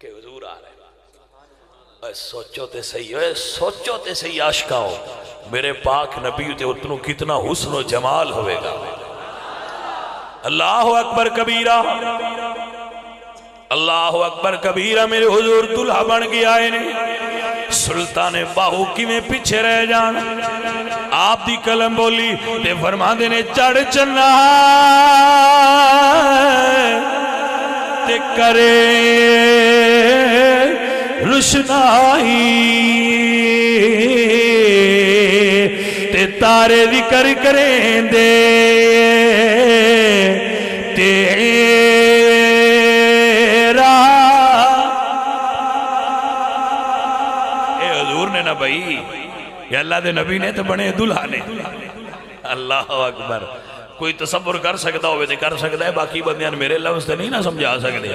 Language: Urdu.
کہ حضور آ رہے ہیں۔ اے سوچو تے صحیح ہے، سوچو تے صحیح عاشقاؤ، میرے پاک نبی تے اتنو کتنا حسن و جمال ہوئے گا۔ اللہ اکبر کبیرہ، اللہ اکبر کبیرہ، میرے حضور دلہا بن گیا ہے نے سلطان باہو کی میں پیچھے رہ جان۔ آپ دی کلم بولی تے فرما دینے چڑھ چنا تے کرے روشنائی تے تارے ذکر کریں دے تیرا۔ اے حضور نے نہ بھئی، یا اللہ دے نبی نے تو بنے دلہا نے۔ اللہ اکبر، کوئی تصور کر سکتا ہوئے تے کر سکتا ہے، باقی بندیاں میرے لفظ تے نہیں نہ سمجھا سکتے۔